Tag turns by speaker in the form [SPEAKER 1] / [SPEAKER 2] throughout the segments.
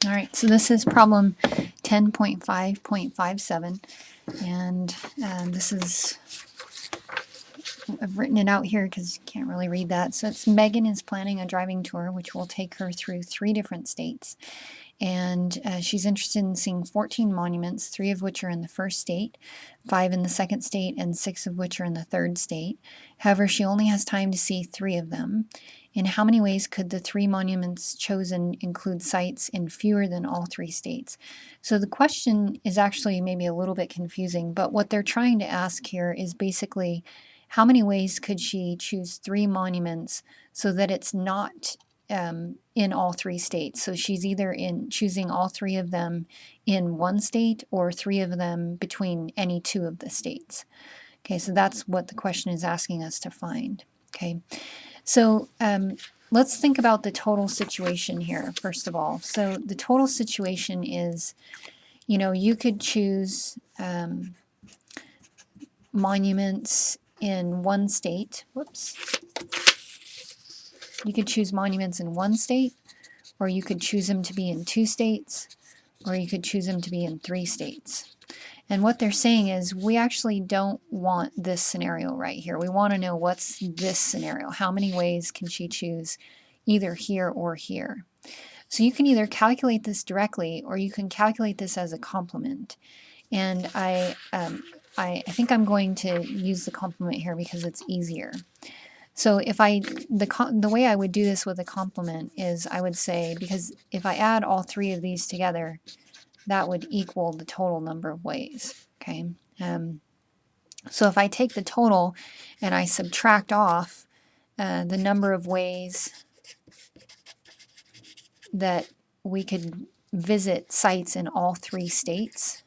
[SPEAKER 1] All right, so this is problem 10.5.57, and this is, I've written it out here because you can't really read that. So it's Megan is planning a driving tour, which will take her through 3 different states. And she's interested in seeing 14 monuments, 3 of which are in the first state, 5 in the second state, and 6 of which are in the third state. However, she only has time to see 3 of them. In how many ways could the 3 monuments chosen include sites in fewer than all 3 states? So the question is actually maybe a little bit confusing, but what they're trying to ask here is basically how many ways could she choose 3 monuments so that it's not in all 3 states. So she's either in choosing all 3 of them in one state or 3 of them between any 2 of the states. Okay, so that's what the question is asking us to find. Okay, so let's think about the total situation here, first of all. So the total situation is, you know, you could choose monuments in one state. Whoops. You could choose monuments in one state, or you could choose them to be in 2 states, or you could choose them to be in 3 states. And what they're saying is we actually don't want this scenario right here. We want to know what's this scenario. How many ways can she choose either here or here? So you can either calculate this directly or you can calculate this as a complement. And I think I'm going to use the complement here because it's easier. So if the way I would do this with a complement is I would say, because if I add all 3 of these together, that would equal the total number of ways, okay? So if I take the total and I subtract off the number of ways that we could visit sites in all 3 states,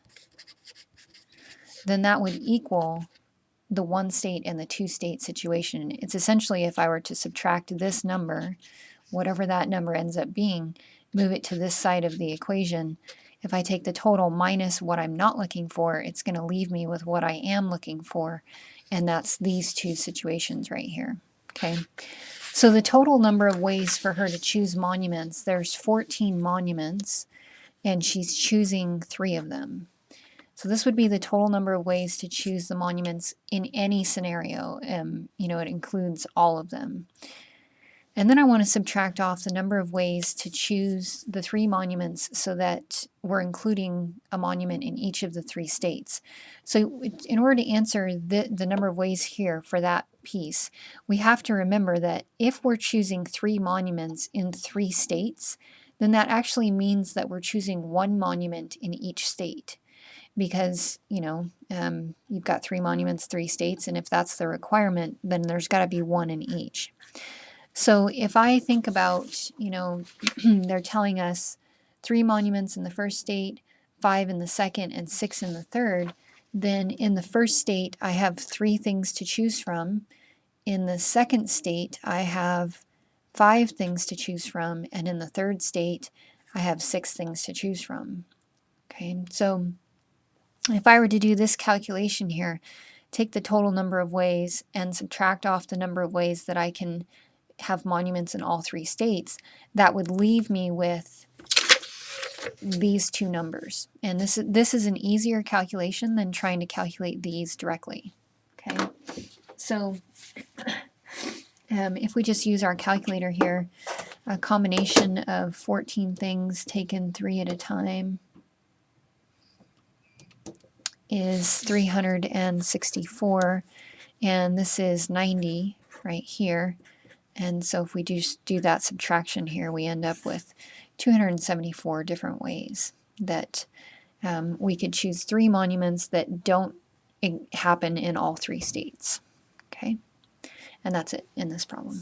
[SPEAKER 1] then that would equal the 1 state and the 2 state situation. It's essentially if I were to subtract this number, whatever that number ends up being, move it to this side of the equation. If I take the total minus what I'm not looking for, it's going to leave me with what I am looking for, and that's these 2 situations right here. Okay, so the total number of ways for her to choose monuments, there's 14 monuments, and she's choosing 3 of them. So this would be the total number of ways to choose the monuments in any scenario. You know, it includes all of them. And then I want to subtract off the number of ways to choose the 3 monuments so that we're including a monument in each of the 3 states. So in order to answer the number of ways here for that piece, we have to remember that if we're choosing 3 monuments in 3 states, then that actually means that we're choosing 1 monument in each state. Because, you know, you've got 3 monuments, 3 states, and if that's the requirement, then there's got to be 1 in each. So if I think about, you know, they're telling us 3 monuments in the first state, 5 in the second, and 6 in the third, then in the first state I have 3 things to choose from. In the second state I have 5 things to choose from, and in the third state I have 6 things to choose from. Okay, so if I were to do this calculation here, take the total number of ways and subtract off the number of ways that I can have monuments in all 3 states, that would leave me with these 2 numbers. And this is an easier calculation than trying to calculate these directly. Okay, so if we just use our calculator here, a combination of 14 things taken 3 at a time is 364, and this is 90 right here. And so if we just do that subtraction here, we end up with 274 different ways that we could choose 3 monuments that don't happen in all 3 states. Okay, and that's it in this problem.